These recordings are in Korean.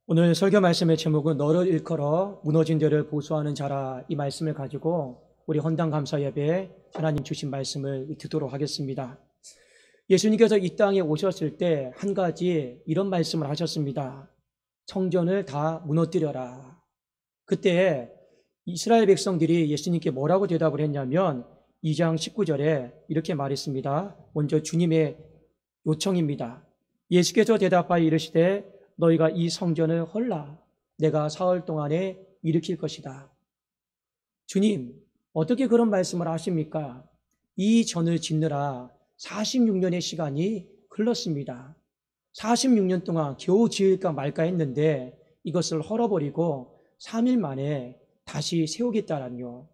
오늘 설교 말씀의 제목은 너를 일컬어 무너진 데를 보수하는 자라, 이 말씀을 가지고 우리 헌당 감사 예배에 하나님 주신 말씀을 듣도록 하겠습니다. 예수님께서 이 땅에 오셨을 때 한 가지 이런 말씀을 하셨습니다. 성전을 다 무너뜨려라. 그때 이스라엘 백성들이 예수님께 뭐라고 대답을 했냐면 2장 19절에 이렇게 말했습니다. 먼저 주님의 요청입니다. 예수께서 대답하여 이르시되 너희가 이 성전을 헐라 내가 사흘 동안에 일으킬 것이다. 주님, 어떻게 그런 말씀을 하십니까? 이 전을 짓느라 46년의 시간이 흘렀습니다. 46년 동안 겨우 지을까 말까 했는데 이것을 헐어버리고 3일 만에 다시 세우겠다라뇨.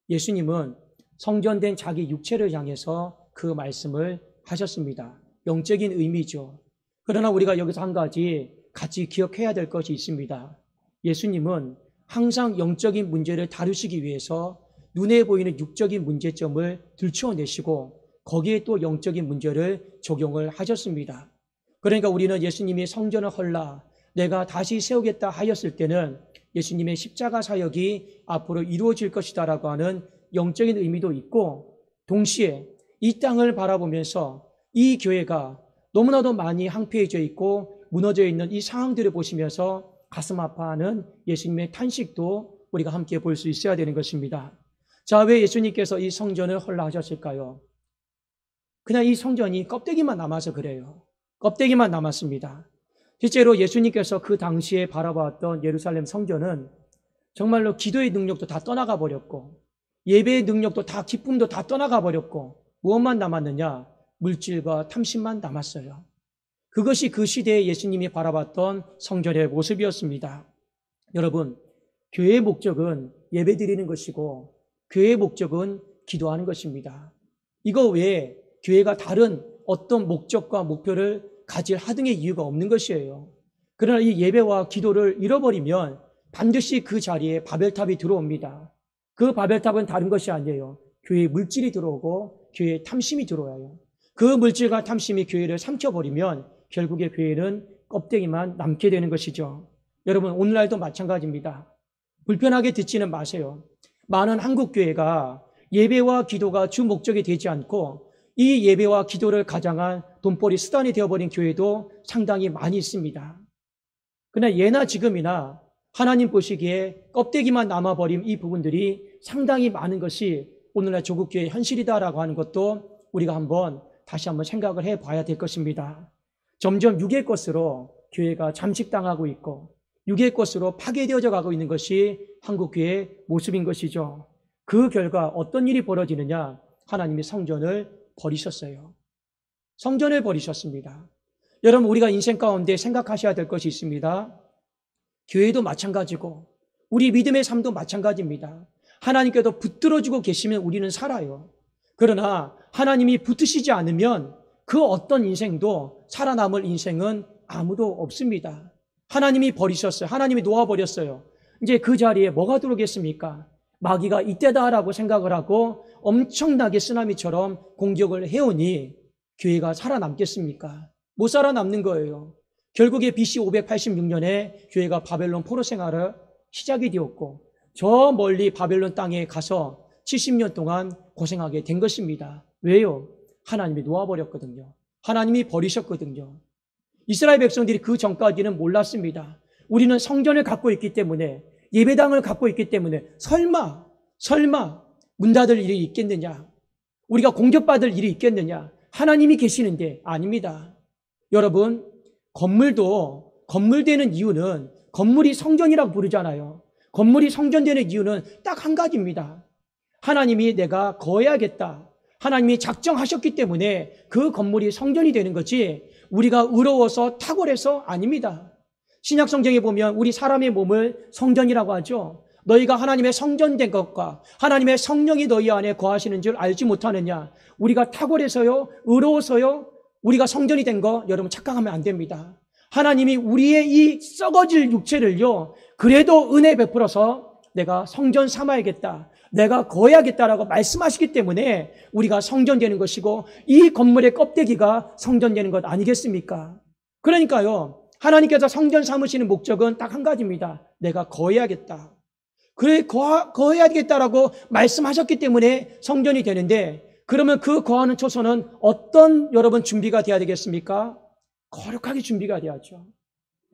예수님은 성전된 자기 육체를 향해서 그 말씀을 하셨습니다. 영적인 의미죠. 그러나 우리가 여기서 한 가지 같이 기억해야 될 것이 있습니다. 예수님은 항상 영적인 문제를 다루시기 위해서 눈에 보이는 육적인 문제점을 들추어내시고 거기에 또 영적인 문제를 적용을 하셨습니다. 그러니까 우리는 예수님이 성전을 헐라 내가 다시 세우겠다 하였을 때는 예수님의 십자가 사역이 앞으로 이루어질 것이다라고 하는 영적인 의미도 있고, 동시에 이 땅을 바라보면서 이 교회가 너무나도 많이 황폐해져 있고 무너져 있는 이 상황들을 보시면서 가슴 아파하는 예수님의 탄식도 우리가 함께 볼 수 있어야 되는 것입니다. 자, 왜 예수님께서 이 성전을 헐라 하셨을까요? 그냥 이 성전이 껍데기만 남아서 그래요. 껍데기만 남았습니다. 실제로 예수님께서 그 당시에 바라봤던 예루살렘 성전은 정말로 기도의 능력도 다 떠나가 버렸고 예배의 능력도 다, 기쁨도 다 떠나가 버렸고 무엇만 남았느냐? 물질과 탐심만 남았어요. 그것이 그 시대에 예수님이 바라봤던 성전의 모습이었습니다. 여러분, 교회의 목적은 예배 드리는 것이고 교회의 목적은 기도하는 것입니다. 이거 외에 교회가 다른 어떤 목적과 목표를 가질 하등의 이유가 없는 것이에요. 그러나 이 예배와 기도를 잃어버리면 반드시 그 자리에 바벨탑이 들어옵니다. 그 바벨탑은 다른 것이 아니에요. 교회에 물질이 들어오고 교회에 탐심이 들어와요. 그 물질과 탐심이 교회를 삼켜버리면 결국에 교회는 껍데기만 남게 되는 것이죠. 여러분, 오늘날도 마찬가지입니다. 불편하게 듣지는 마세요. 많은 한국 교회가 예배와 기도가 주 목적이 되지 않고 이 예배와 기도를 가장한 돈벌이 수단이 되어버린 교회도 상당히 많이 있습니다. 그러나 예나 지금이나 하나님 보시기에 껍데기만 남아버린 이 부분들이 상당히 많은 것이 오늘날 조국교회의 현실이다라고 하는 것도 우리가 다시 한번 생각을 해봐야 될 것입니다. 점점 육의 것으로 교회가 잠식당하고 있고 육의 것으로 파괴되어져 가고 있는 것이 한국교회의 모습인 것이죠. 그 결과 어떤 일이 벌어지느냐? 하나님이 성전을 버리셨어요. 성전을 버리셨습니다. 여러분, 우리가 인생 가운데 생각하셔야 될 것이 있습니다. 교회도 마찬가지고 우리 믿음의 삶도 마찬가지입니다. 하나님께도 붙들어주고 계시면 우리는 살아요. 그러나 하나님이 붙으시지 않으면 그 어떤 인생도 살아남을 인생은 아무도 없습니다. 하나님이 버리셨어요. 하나님이 놓아버렸어요. 이제 그 자리에 뭐가 들어오겠습니까? 마귀가 이때다라고 생각을 하고 엄청나게 쓰나미처럼 공격을 해오니 교회가 살아남겠습니까? 못 살아남는 거예요. 결국에 BC 586년에 교회가 바벨론 포로 생활을 시작이 되었고 저 멀리 바벨론 땅에 가서 70년 동안 고생하게 된 것입니다. 왜요? 하나님이 놓아버렸거든요. 하나님이 버리셨거든요. 이스라엘 백성들이 그 전까지는 몰랐습니다. 우리는 성전을 갖고 있기 때문에, 예배당을 갖고 있기 때문에 설마 문 닫을 일이 있겠느냐? 우리가 공격받을 일이 있겠느냐? 하나님이 계시는데 아닙니다. 여러분, 건물되는 이유는, 건물이 성전이라고 부르잖아요. 건물이 성전되는 이유는 딱 한 가지입니다. 하나님이 내가 거해야겠다. 하나님이 작정하셨기 때문에 그 건물이 성전이 되는 거지 우리가 의로워서 탁월해서 아닙니다. 신약 성경에 보면 우리 사람의 몸을 성전이라고 하죠. 너희가 하나님의 성전된 것과 하나님의 성령이 너희 안에 거하시는 줄 알지 못하느냐. 우리가 탁월해서요, 의로워서요, 우리가 성전이 된 거 여러분 착각하면 안 됩니다. 하나님이 우리의 이 썩어질 육체를요, 그래도 은혜 베풀어서 내가 성전 삼아야겠다, 내가 거해야겠다라고 말씀하시기 때문에 우리가 성전되는 것이고 이 건물의 껍데기가 성전되는 것 아니겠습니까? 그러니까요, 하나님께서 성전 삼으시는 목적은 딱 한 가지입니다. 내가 거해야겠다. 그래, 거해야겠다라고 말씀하셨기 때문에 성전이 되는데, 그러면 그 거하는 초소는 어떤 여러분 준비가 돼야 되겠습니까? 거룩하게 준비가 돼야죠.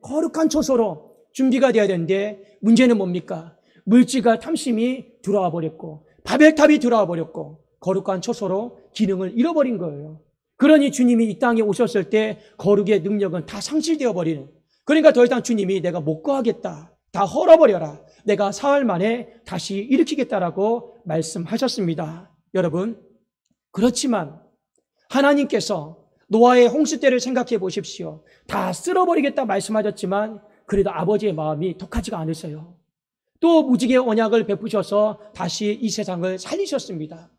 거룩한 초소로 준비가 돼야 되는데, 문제는 뭡니까? 물질과 탐심이 들어와 버렸고, 바벨탑이 들어와 버렸고, 거룩한 초소로 기능을 잃어버린 거예요. 그러니 주님이 이 땅에 오셨을 때 거룩의 능력은 다 상실되어 버리는, 그러니까 더 이상 주님이 내가 못 거하겠다, 다 헐어버려라, 내가 사흘 만에 다시 일으키겠다라고 말씀하셨습니다. 여러분, 그렇지만 하나님께서 노아의 홍수 때를 생각해 보십시오. 다 쓸어버리겠다 말씀하셨지만 그래도 아버지의 마음이 독하지가 않으세요. 또 무지개 언약을 베푸셔서 다시 이 세상을 살리셨습니다.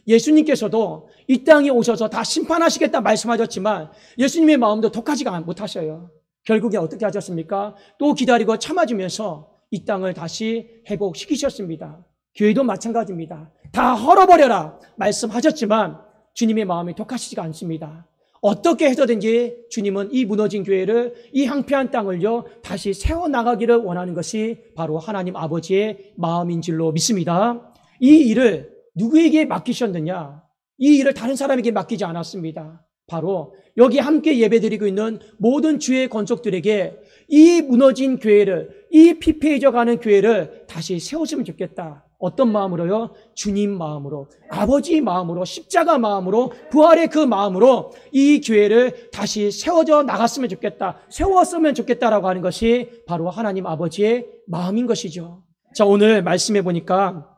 예수님께서도 이 땅에 오셔서 다 심판하시겠다 말씀하셨지만 예수님의 마음도 독하지가 못하셔요. 결국에 어떻게 하셨습니까? 또 기다리고 참아주면서 이 땅을 다시 회복시키셨습니다. 교회도 마찬가지입니다. 다 헐어버려라 말씀하셨지만 주님의 마음이 독하시지가 않습니다. 어떻게 해서든지 주님은 이 무너진 교회를, 이 황폐한 땅을요 다시 세워나가기를 원하는 것이 바로 하나님 아버지의 마음인 줄로 믿습니다. 이 일을 누구에게 맡기셨느냐? 이 일을 다른 사람에게 맡기지 않았습니다. 바로 여기 함께 예배드리고 있는 모든 주의 권속들에게 이 무너진 교회를, 이 피폐해져가는 교회를 다시 세웠으면 좋겠다. 어떤 마음으로요? 주님 마음으로, 아버지 마음으로, 십자가 마음으로, 부활의 그 마음으로 이 교회를 다시 세워져 나갔으면 좋겠다, 세웠으면 좋겠다라고 하는 것이 바로 하나님 아버지의 마음인 것이죠. 자, 오늘 말씀해 보니까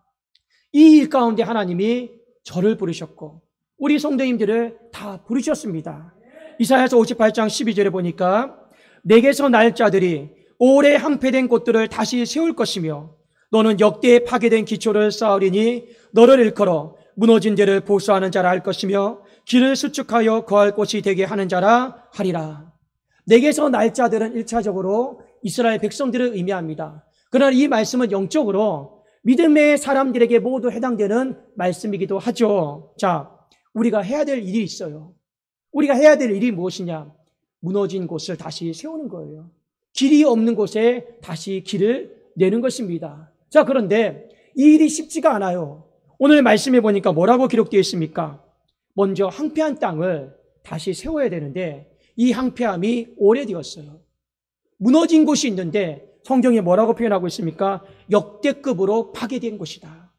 이 일 가운데 하나님이 저를 부르셨고 우리 성도님들을 다 부르셨습니다. 이사야서 58장 12절에 보니까 내게서 날 자들이 오래 황폐된 곳들을 다시 세울 것이며 너는 역대에 파괴된 기초를 쌓으리니 너를 일컬어 무너진 데를 보수하는 자라 할 것이며 길을 수축하여 거할 곳이 되게 하는 자라 하리라. 내게서 날 자들은 1차적으로 이스라엘 백성들을 의미합니다. 그러나 이 말씀은 영적으로 믿음의 사람들에게 모두 해당되는 말씀이기도 하죠. 자, 우리가 해야 될 일이 있어요. 우리가 해야 될 일이 무엇이냐? 무너진 곳을 다시 세우는 거예요. 길이 없는 곳에 다시 길을 내는 것입니다. 자, 그런데 이 일이 쉽지가 않아요. 오늘 말씀해 보니까 뭐라고 기록되어 있습니까? 먼저 황폐한 땅을 다시 세워야 되는데 이 황폐함이 오래되었어요. 무너진 곳이 있는데 성경에 뭐라고 표현하고 있습니까? 역대급으로 파괴된 곳이다.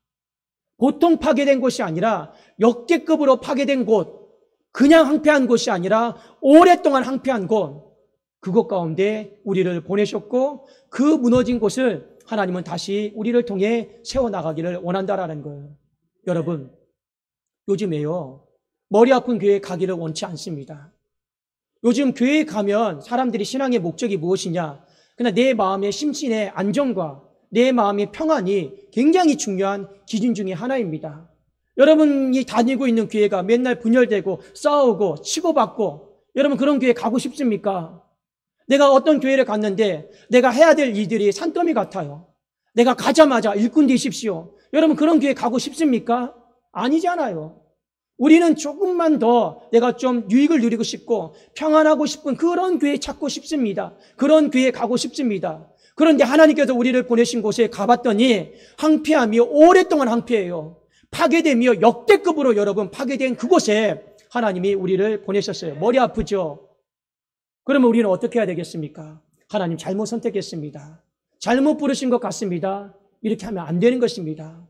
보통 파괴된 곳이 아니라 역대급으로 파괴된 곳, 그냥 황폐한 곳이 아니라 오랫동안 황폐한 곳, 그곳 가운데 우리를 보내셨고 그 무너진 곳을 하나님은 다시 우리를 통해 세워나가기를 원한다라는 거예요. 여러분, 요즘에요 머리 아픈 교회에 가기를 원치 않습니다. 요즘 교회에 가면 사람들이 신앙의 목적이 무엇이냐? 그냥 내 마음의 심신의 안정과 내 마음의 평안이 굉장히 중요한 기준 중에 하나입니다. 여러분이 다니고 있는 교회가 맨날 분열되고 싸우고 치고받고 여러분 그런 교회 가고 싶습니까? 내가 어떤 교회를 갔는데 내가 해야 될 일들이 산더미 같아요. 내가 가자마자 일꾼 되십시오. 여러분 그런 교회 가고 싶습니까? 아니잖아요. 우리는 조금만 더 내가 좀 유익을 누리고 싶고 평안하고 싶은 그런 교회 찾고 싶습니다. 그런 교회 가고 싶습니다. 그런데 하나님께서 우리를 보내신 곳에 가봤더니 황폐함이 오랫동안 황폐해요. 파괴되며 역대급으로 여러분 파괴된 그곳에 하나님이 우리를 보내셨어요. 머리 아프죠? 그러면 우리는 어떻게 해야 되겠습니까? 하나님 잘못 선택했습니다. 잘못 부르신 것 같습니다. 이렇게 하면 안 되는 것입니다.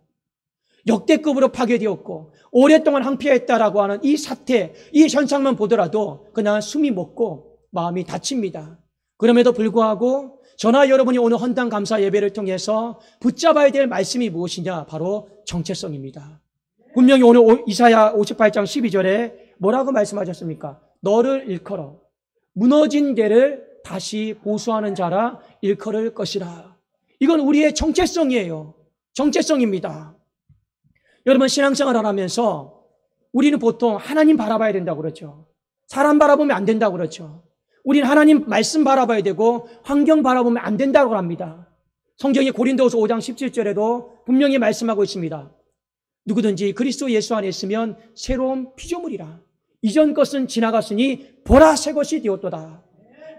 역대급으로 파괴되었고 오랫동안 황폐했다라고 하는 이 사태, 이 현상만 보더라도 그냥 숨이 멎고 마음이 다칩니다. 그럼에도 불구하고 저나 여러분이 오늘 헌당 감사 예배를 통해서 붙잡아야 될 말씀이 무엇이냐? 바로 정체성입니다. 분명히 오늘 이사야 58장 12절에 뭐라고 말씀하셨습니까? 너를 일컬어 무너진 데를 다시 보수하는 자라 일컬을 것이라. 이건 우리의 정체성이에요. 정체성입니다. 여러분 신앙생활을 하면서 우리는 보통 하나님 바라봐야 된다고 그러죠. 사람 바라보면 안 된다고 그러죠. 우리는 하나님 말씀 바라봐야 되고 환경 바라보면 안 된다고 합니다. 성경이 고린도후서 5장 17절에도 분명히 말씀하고 있습니다. 누구든지 그리스도 예수 안에 있으면 새로운 피조물이라. 이전 것은 지나갔으니 보라 새 것이 되었도다.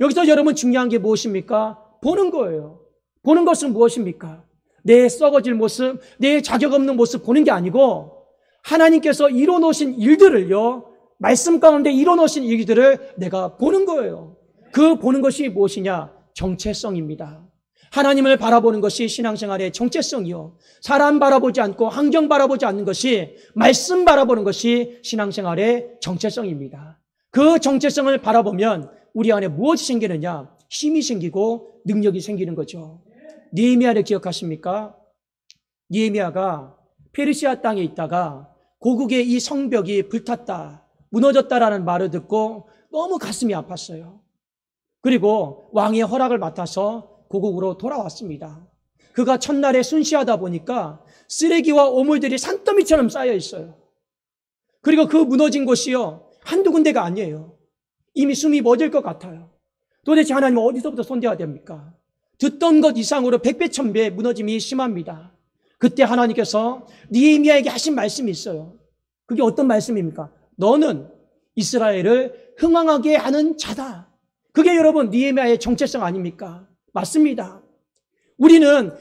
여기서 여러분 중요한 게 무엇입니까? 보는 거예요. 보는 것은 무엇입니까? 내 썩어질 모습, 내 자격 없는 모습 보는 게 아니고 하나님께서 이뤄놓으신 일들을요, 말씀 가운데 이뤄놓으신 일들을 내가 보는 거예요. 그 보는 것이 무엇이냐? 정체성입니다. 하나님을 바라보는 것이 신앙생활의 정체성이요. 사람 바라보지 않고 환경 바라보지 않는 것이, 말씀 바라보는 것이 신앙생활의 정체성입니다. 그 정체성을 바라보면 우리 안에 무엇이 생기느냐? 힘이 생기고 능력이 생기는 거죠. 느헤미야를 기억하십니까? 느헤미야가 페르시아 땅에 있다가 고국의 이 성벽이 불탔다, 무너졌다라는 말을 듣고 너무 가슴이 아팠어요. 그리고 왕의 허락을 맡아서 고국으로 돌아왔습니다. 그가 첫날에 순시하다 보니까 쓰레기와 오물들이 산더미처럼 쌓여 있어요. 그리고 그 무너진 곳이요, 한두 군데가 아니에요. 이미 숨이 멎을 것 같아요. 도대체 하나님은 어디서부터 손대야 됩니까? 듣던 것 이상으로 백배 천배 무너짐이 심합니다. 그때 하나님께서 느헤미야에게 하신 말씀이 있어요. 그게 어떤 말씀입니까? 너는 이스라엘을 흥왕하게 하는 자다. 그게 여러분 느헤미야의 정체성 아닙니까? 맞습니다. 우리는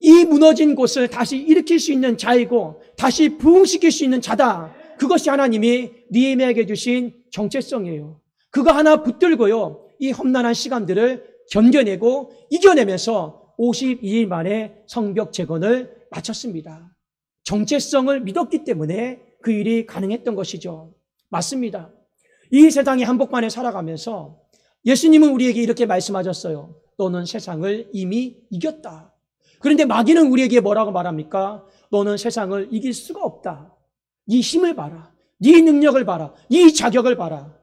이 무너진 곳을 다시 일으킬 수 있는 자이고 다시 부흥시킬 수 있는 자다. 그것이 하나님이 느헤미야에게 주신 정체성이에요. 그거 하나 붙들고요, 이 험난한 시간들을 견뎌내고 이겨내면서 52일 만에 성벽 재건을 마쳤습니다. 정체성을 믿었기 때문에 그 일이 가능했던 것이죠. 맞습니다. 이 세상의 한복판에 살아가면서 예수님은 우리에게 이렇게 말씀하셨어요. 너는 세상을 이미 이겼다. 그런데 마귀는 우리에게 뭐라고 말합니까? 너는 세상을 이길 수가 없다. 네 힘을 봐라. 네 능력을 봐라. 네 자격을 봐라.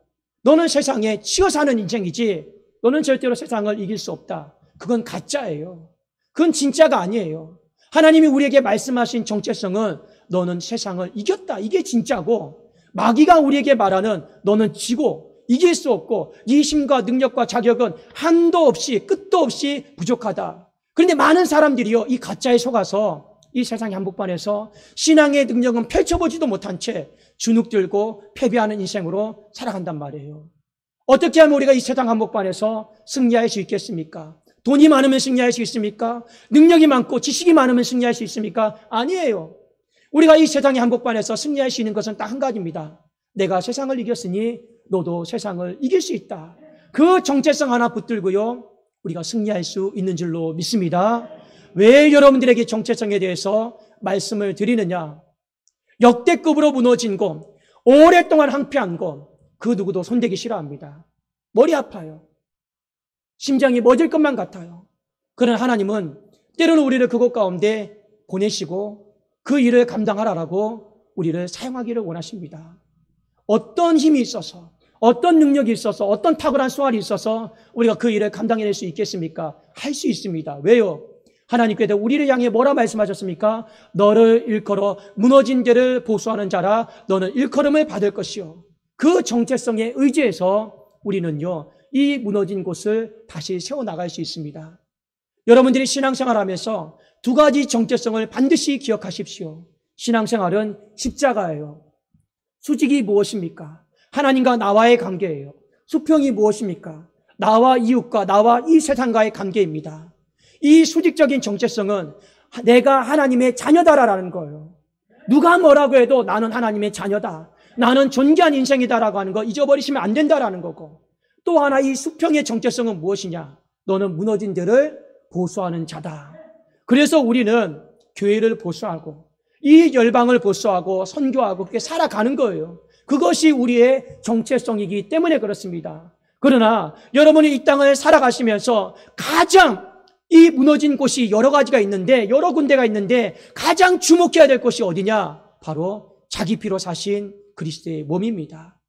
너는 세상에 치여 사는 인생이지 너는 절대로 세상을 이길 수 없다. 그건 가짜예요. 그건 진짜가 아니에요. 하나님이 우리에게 말씀하신 정체성은 너는 세상을 이겼다. 이게 진짜고, 마귀가 우리에게 말하는 너는 지고 이길 수 없고 네 힘과 능력과 자격은 한도 없이 끝도 없이 부족하다. 그런데 많은 사람들이요, 이 가짜에 속아서 이 세상의 한복판에서 신앙의 능력은 펼쳐보지도 못한 채 주눅 들고 패배하는 인생으로 살아간단 말이에요. 어떻게 하면 우리가 이 세상 한복판에서 승리할 수 있겠습니까? 돈이 많으면 승리할 수 있습니까? 능력이 많고 지식이 많으면 승리할 수 있습니까? 아니에요. 우리가 이 세상의 한복판에서 승리할 수 있는 것은 딱 한 가지입니다. 내가 세상을 이겼으니 너도 세상을 이길 수 있다. 그 정체성 하나 붙들고요, 우리가 승리할 수 있는 줄로 믿습니다. 왜 여러분들에게 정체성에 대해서 말씀을 드리느냐? 역대급으로 무너진 곳, 오랫동안 황폐한 곳, 그 누구도 손대기 싫어합니다. 머리 아파요. 심장이 멎을 것만 같아요. 그러나 하나님은 때로는 우리를 그곳 가운데 보내시고 그 일을 감당하라고 우리를 사용하기를 원하십니다. 어떤 힘이 있어서, 어떤 능력이 있어서, 어떤 탁월한 수활이 있어서 우리가 그 일을 감당해낼 수 있겠습니까? 할 수 있습니다. 왜요? 하나님께서 우리를 향해 뭐라 말씀하셨습니까? 너를 일컬어 무너진 데를 보수하는 자라. 너는 일컬음을 받을 것이요. 그 정체성에 의지해서 우리는요, 이 무너진 곳을 다시 세워나갈 수 있습니다. 여러분들이 신앙생활하면서 두 가지 정체성을 반드시 기억하십시오. 신앙생활은 십자가예요. 수직이 무엇입니까? 하나님과 나와의 관계예요. 수평이 무엇입니까? 나와 이웃과 나와 이 세상과의 관계입니다. 이 수직적인 정체성은 내가 하나님의 자녀다라는 거예요. 누가 뭐라고 해도 나는 하나님의 자녀다. 나는 존귀한 인생이다라고 하는 거 잊어버리시면 안 된다라는 거고, 또 하나 이 수평의 정체성은 무엇이냐? 너는 무너진 데를 보수하는 자다. 그래서 우리는 교회를 보수하고 이 열방을 보수하고 선교하고 그렇게 살아가는 거예요. 그것이 우리의 정체성이기 때문에 그렇습니다. 그러나 여러분이 이 땅을 살아가시면서 가장 이 무너진 곳이 여러 가지가 있는데, 여러 군데가 있는데 가장 주목해야 될 곳이 어디냐? 바로 자기 피로 사신 그리스도의 몸입니다.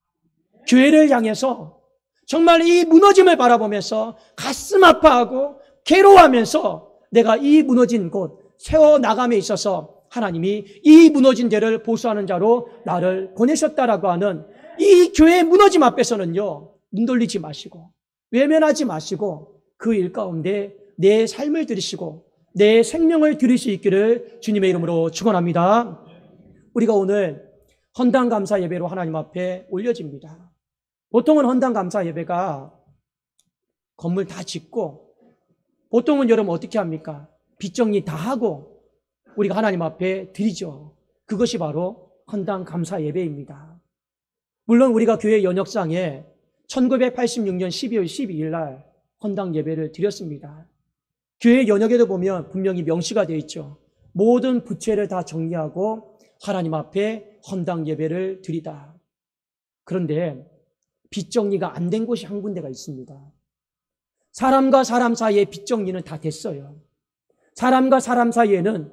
교회를 향해서 정말 이 무너짐을 바라보면서 가슴 아파하고 괴로워하면서 내가 이 무너진 곳 세워나감에 있어서 하나님이 이 무너진 데를 보수하는 자로 나를 보내셨다라고 하는 이 교회의 무너짐 앞에서는요, 눈 돌리지 마시고 외면하지 마시고 그 일 가운데 내 삶을 들이시고 내 생명을 들일 수 있기를 주님의 이름으로 축원합니다. 우리가 오늘 헌당 감사 예배로 하나님 앞에 올려집니다. 보통은 헌당 감사 예배가 건물 다 짓고 보통은 여러분 어떻게 합니까? 빚정리 다 하고 우리가 하나님 앞에 드리죠. 그것이 바로 헌당 감사 예배입니다. 물론 우리가 교회 연역상에 1986년 12월 12일 날 헌당 예배를 드렸습니다. 교회 연역에도 보면 분명히 명시가 되어 있죠. 모든 부채를 다 정리하고 하나님 앞에 헌당 예배를 드리다. 그런데 빚 정리가 안 된 곳이 한 군데가 있습니다. 사람과 사람 사이에 빚 정리는 다 됐어요. 사람과 사람 사이에는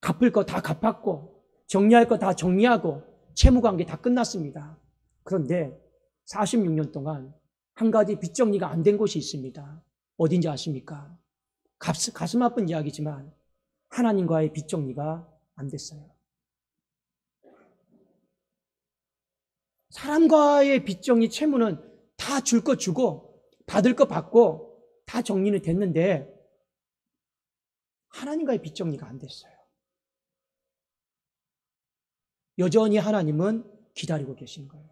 갚을 거 다 갚았고 정리할 거 다 정리하고 채무관계 다 끝났습니다. 그런데 46년 동안 한 가지 빚 정리가 안 된 곳이 있습니다. 어딘지 아십니까? 가슴 아픈 이야기지만 하나님과의 빚 정리가 안 됐어요. 사람과의 빚 정리 채무는 다 줄 거 주고 받을 거 받고 다 정리는 됐는데 하나님과의 빚 정리가 안 됐어요. 여전히 하나님은 기다리고 계신 거예요.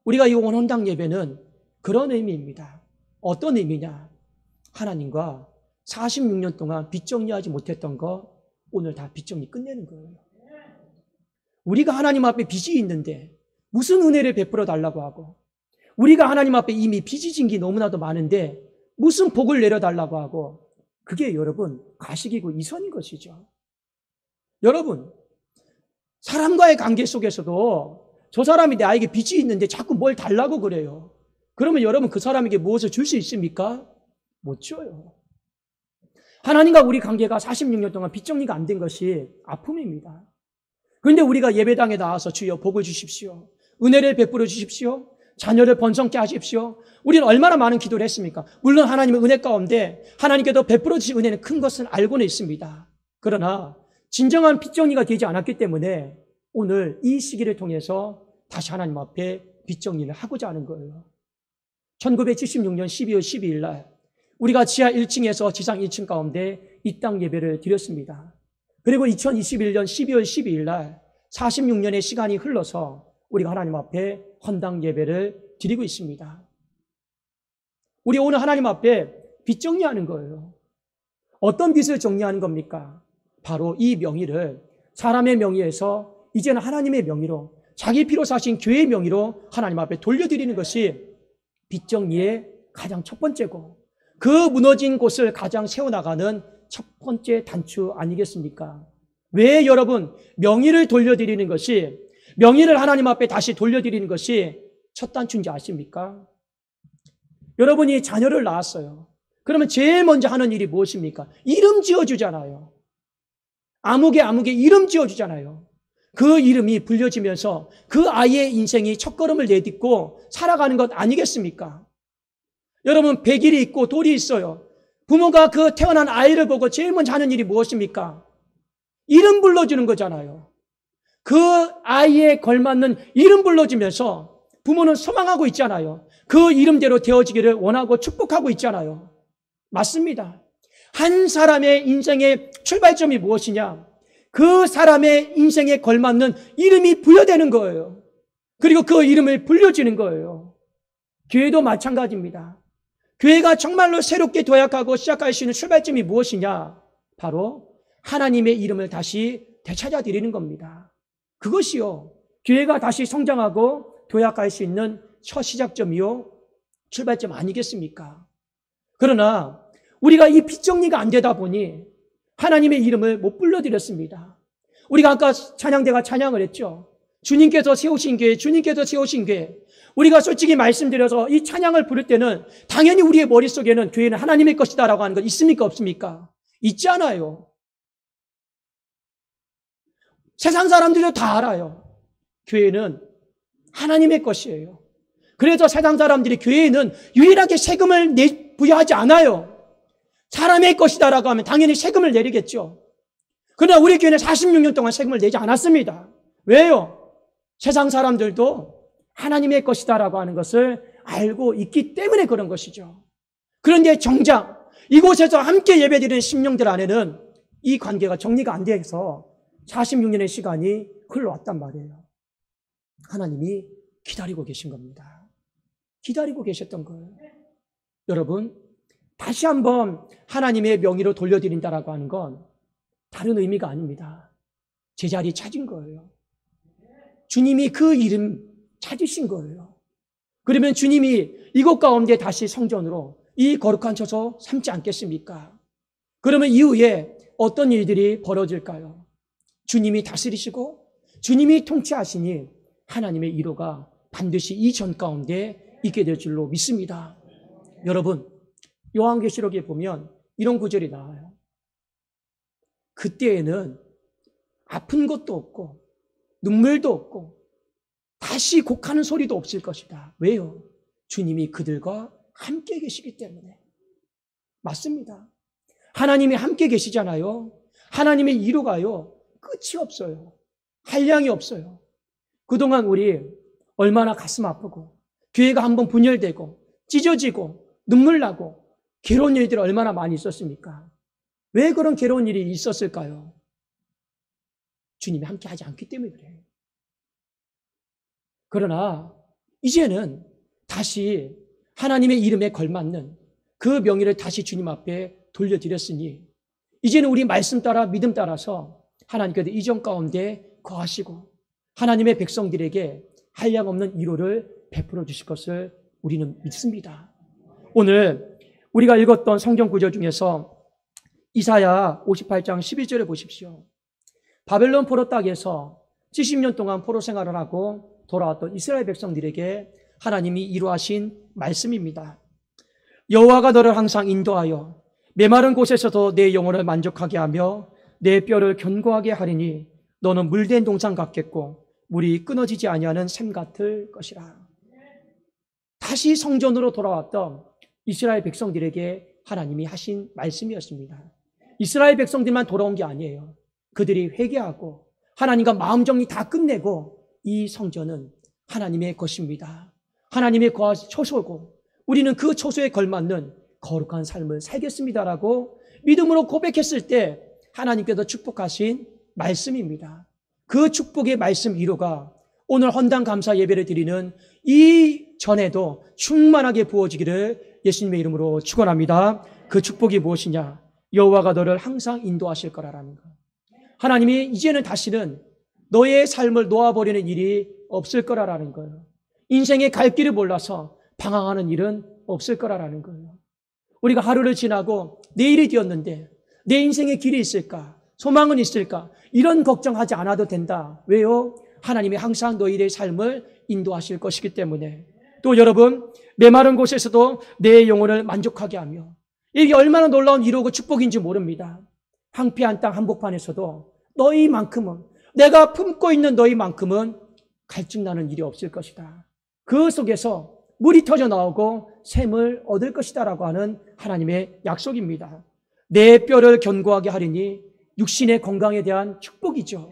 우리가 이 헌당 예배는 그런 의미입니다. 어떤 의미냐? 하나님과 46년 동안 빚 정리하지 못했던 거 오늘 다 빚 정리 끝내는 거예요. 우리가 하나님 앞에 빚이 있는데 무슨 은혜를 베풀어 달라고 하고 우리가 하나님 앞에 이미 빚이 진 게 너무나도 많은데 무슨 복을 내려달라고 하고 그게 여러분 가식이고 이선인 것이죠. 여러분 사람과의 관계 속에서도 저 사람이 나에게 빚이 있는데 자꾸 뭘 달라고 그래요. 그러면 여러분 그 사람에게 무엇을 줄 수 있습니까? 못 줘요. 하나님과 우리 관계가 46년 동안 빚 정리가 안 된 것이 아픔입니다. 그런데 우리가 예배당에 나와서 주여 복을 주십시오. 은혜를 베풀어 주십시오. 자녀를 번성케 하십시오. 우리는 얼마나 많은 기도를 했습니까? 물론 하나님의 은혜 가운데 하나님께도 베풀어 주신 은혜는 큰 것은 알고는 있습니다. 그러나 진정한 빚 정리가 되지 않았기 때문에 오늘 이 시기를 통해서 다시 하나님 앞에 빚 정리를 하고자 하는 거예요. 1976년 12월 12일 날 우리가 지하 1층에서 지상 1층 가운데 이 땅 예배를 드렸습니다. 그리고 2021년 12월 12일 날 46년의 시간이 흘러서 우리가 하나님 앞에 헌당 예배를 드리고 있습니다. 우리 오늘 하나님 앞에 빚 정리하는 거예요. 어떤 빚을 정리하는 겁니까? 바로 이 명의를 사람의 명의에서 이제는 하나님의 명의로 자기 피로 사신 교회의 명의로 하나님 앞에 돌려드리는 것이 빚 정리의 가장 첫 번째고 그 무너진 곳을 가장 세워나가는 첫 번째 단추 아니겠습니까? 왜 여러분 명의를 돌려드리는 것이 명의를 하나님 앞에 다시 돌려드리는 것이 첫 단추인지 아십니까? 여러분이 자녀를 낳았어요. 그러면 제일 먼저 하는 일이 무엇입니까? 이름 지어주잖아요. 아무개 이름 지어주잖아요. 그 이름이 불려지면서 그 아이의 인생이 첫걸음을 내딛고 살아가는 것 아니겠습니까? 여러분 100일이 있고 돌이 있어요. 부모가 그 태어난 아이를 보고 제일 먼저 하는 일이 무엇입니까? 이름 불러주는 거잖아요. 그 아이에 걸맞는 이름 불러주면서 부모는 소망하고 있잖아요. 그 이름대로 되어지기를 원하고 축복하고 있잖아요. 맞습니다. 한 사람의 인생의 출발점이 무엇이냐? 그 사람의 인생에 걸맞는 이름이 부여되는 거예요. 그리고 그 이름을 불려주는 거예요. 교회도 마찬가지입니다. 교회가 정말로 새롭게 도약하고 시작할 수 있는 출발점이 무엇이냐? 바로 하나님의 이름을 다시 되찾아 드리는 겁니다. 그것이요, 교회가 다시 성장하고 도약할 수 있는 첫 시작점이요, 출발점 아니겠습니까? 그러나 우리가 이 빚 정리가 안 되다 보니 하나님의 이름을 못 불러드렸습니다. 우리가 아까 찬양대가 찬양을 했죠. 주님께서 세우신 교회, 주님께서 세우신 교회. 우리가 솔직히 말씀드려서 이 찬양을 부를 때는 당연히 우리의 머릿속에는 교회는 하나님의 것이다라고 하는 것 있습니까? 없습니까? 있지 않아요. 세상 사람들도 다 알아요. 교회는 하나님의 것이에요. 그래서 세상 사람들이 교회에는 유일하게 세금을 부여하지 않아요. 사람의 것이다라고 하면 당연히 세금을 내리겠죠. 그러나 우리 교회는 46년 동안 세금을 내지 않았습니다. 왜요? 세상 사람들도 하나님의 것이다라고 하는 것을 알고 있기 때문에 그런 것이죠. 그런데 정작 이곳에서 함께 예배드리는 심령들 안에는 이 관계가 정리가 안 돼서 46년의 시간이 흘러왔단 말이에요. 하나님이 기다리고 계신 겁니다. 기다리고 계셨던 거예요. 여러분, 다시 한번 하나님의 명의로 돌려드린다라고 하는 건 다른 의미가 아닙니다. 제자리 찾은 거예요. 주님이 그 이름 찾으신 거예요. 그러면 주님이 이곳 가운데 다시 성전으로 이 거룩한 처소 삼지 않겠습니까? 그러면 이후에 어떤 일들이 벌어질까요? 주님이 다스리시고 주님이 통치하시니 하나님의 위로가 반드시 이 전 가운데 있게 될 줄로 믿습니다. 여러분, 요한계시록에 보면 이런 구절이 나와요. 그때에는 아픈 것도 없고 눈물도 없고 다시 곡하는 소리도 없을 것이다. 왜요? 주님이 그들과 함께 계시기 때문에. 맞습니다. 하나님이 함께 계시잖아요. 하나님의 위로가요, 끝이 없어요. 한량이 없어요. 그동안 우리 얼마나 가슴 아프고 교회가 한번 분열되고 찢어지고 눈물 나고 괴로운 일들이 얼마나 많이 있었습니까? 왜 그런 괴로운 일이 있었을까요? 주님이 함께 하지 않기 때문에 그래요. 그러나 이제는 다시 하나님의 이름에 걸맞는 그 명예를 다시 주님 앞에 돌려드렸으니 이제는 우리 말씀 따라 믿음 따라서 하나님께서 이전 가운데 거하시고 하나님의 백성들에게 한량없는 위로를 베풀어 주실 것을 우리는 믿습니다. 오늘 우리가 읽었던 성경 구절 중에서 이사야 58장 11절에 보십시오. 바벨론 포로 땅에서 70년 동안 포로 생활을 하고 돌아왔던 이스라엘 백성들에게 하나님이 이루하신 말씀입니다. 여호와가 너를 항상 인도하여 메마른 곳에서도 내 영혼을 만족하게 하며 내 뼈를 견고하게 하리니 너는 물된 동산 같겠고 물이 끊어지지 아니하는 샘 같을 것이라. 다시 성전으로 돌아왔던 이스라엘 백성들에게 하나님이 하신 말씀이었습니다. 이스라엘 백성들만 돌아온 게 아니에요. 그들이 회개하고 하나님과 마음 정리 다 끝내고 이 성전은 하나님의 것입니다. 하나님의 처소고 우리는 그 처소에 걸맞는 거룩한 삶을 살겠습니다라고 믿음으로 고백했을 때 하나님께서 축복하신 말씀입니다. 그 축복의 말씀 위로가 오늘 헌당 감사 예배를 드리는 이 전에도 충만하게 부어지기를 예수님의 이름으로 축원합니다. 그 축복이 무엇이냐? 여호와가 너를 항상 인도하실 거라는 것. 하나님이 이제는 다시는 너의 삶을 놓아버리는 일이 없을 거라는 거예요. 인생의 갈 길을 몰라서 방황하는 일은 없을 거라는 거예요. 우리가 하루를 지나고 내일이 되었는데 내 인생의 길이 있을까? 소망은 있을까? 이런 걱정하지 않아도 된다. 왜요? 하나님이 항상 너희의 삶을 인도하실 것이기 때문에. 또 여러분, 메마른 곳에서도 내 영혼을 만족하게 하며 이게 얼마나 놀라운 위로고 축복인지 모릅니다. 황폐한 땅 한복판에서도 너희만큼은 내가 품고 있는 너희만큼은 갈증나는 일이 없을 것이다. 그 속에서 물이 터져 나오고 샘을 얻을 것이다 라고 하는 하나님의 약속입니다. 내 뼈를 견고하게 하리니 육신의 건강에 대한 축복이죠.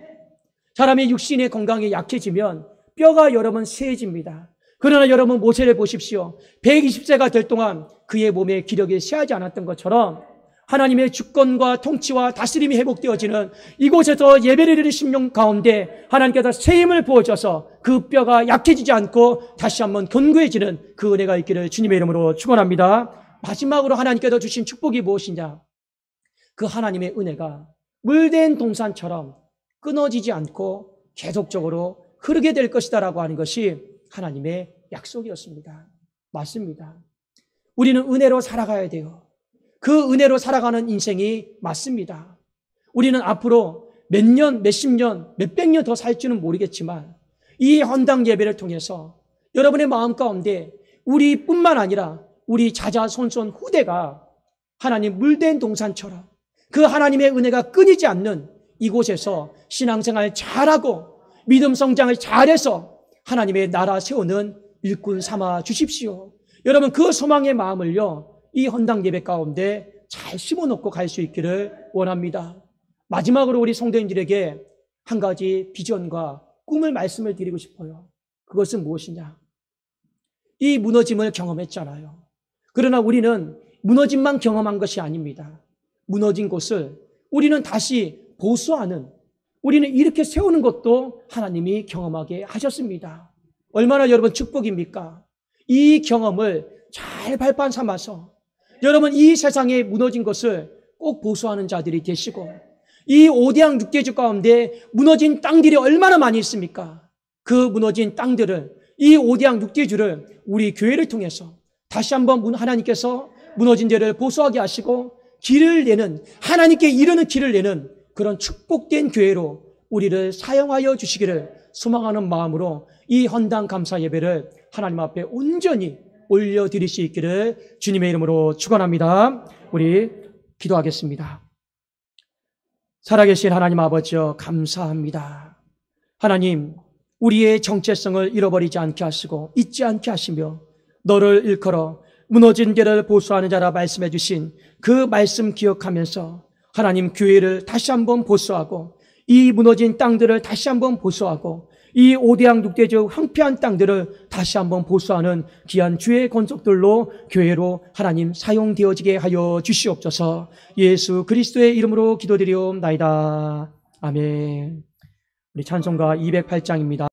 사람이 육신의 건강이 약해지면 뼈가 여러분 쇠해집니다. 그러나 여러분 모세를 보십시오. 120세가 될 동안 그의 몸에 기력이 쇠하지 않았던 것처럼 하나님의 주권과 통치와 다스림이 회복되어지는 이곳에서 예배를 드리는 심령 가운데 하나님께서 새 힘을 부어줘서 그 뼈가 약해지지 않고 다시 한번 견고해지는 그 은혜가 있기를 주님의 이름으로 축원합니다. 마지막으로 하나님께서 주신 축복이 무엇이냐? 그 하나님의 은혜가 물된 동산처럼 끊어지지 않고 계속적으로 흐르게 될 것이다라고 하는 것이 하나님의 약속이었습니다. 맞습니다. 우리는 은혜로 살아가야 돼요. 그 은혜로 살아가는 인생이 맞습니다. 우리는 앞으로 몇 년, 몇십 년, 몇백 년 더 살지는 모르겠지만 이 헌당 예배를 통해서 여러분의 마음 가운데 우리뿐만 아니라 우리 자자손손 후대가 하나님 물된 동산처럼 그 하나님의 은혜가 끊이지 않는 이곳에서 신앙생활 잘하고 믿음 성장을 잘해서 하나님의 나라 세우는 일꾼 삼아 주십시오. 여러분 그 소망의 마음을요 이 헌당 예배 가운데 잘 심어놓고 갈 수 있기를 원합니다. 마지막으로 우리 성도님들에게 한 가지 비전과 꿈을 말씀을 드리고 싶어요. 그것은 무엇이냐? 이 무너짐을 경험했잖아요. 그러나 우리는 무너짐만 경험한 것이 아닙니다. 무너진 곳을 우리는 다시 보수하는, 우리는 이렇게 세우는 것도 하나님이 경험하게 하셨습니다. 얼마나 여러분 축복입니까? 이 경험을 잘 발판 삼아서 여러분 이 세상에 무너진 것을 꼭 보수하는 자들이 되시고, 이 오대양 육대주 가운데 무너진 땅들이 얼마나 많이 있습니까? 그 무너진 땅들을, 이 오대양 육대주를 우리 교회를 통해서 다시 한번 하나님께서 무너진 데를 보수하게 하시고 길을 내는, 하나님께 이르는 길을 내는 그런 축복된 교회로 우리를 사용하여 주시기를 소망하는 마음으로 이 헌당 감사 예배를 하나님 앞에 온전히 올려드릴 수 있기를 주님의 이름으로 축원합니다. 우리 기도하겠습니다. 살아계신 하나님 아버지여, 감사합니다. 하나님, 우리의 정체성을 잃어버리지 않게 하시고 잊지 않게 하시며 너를 일컬어 무너진 데를 보수하는 자라 말씀해 주신 그 말씀 기억하면서 하나님, 교회를 다시 한번 보수하고 이 무너진 땅들을 다시 한번 보수하고 이 오대양 육대주 황폐한 땅들을 다시 한번 보수하는 귀한 주의 건속들로 교회로 하나님 사용되어지게 하여 주시옵소서. 예수 그리스도의 이름으로 기도드리옵나이다. 아멘. 우리 찬송가 208장입니다.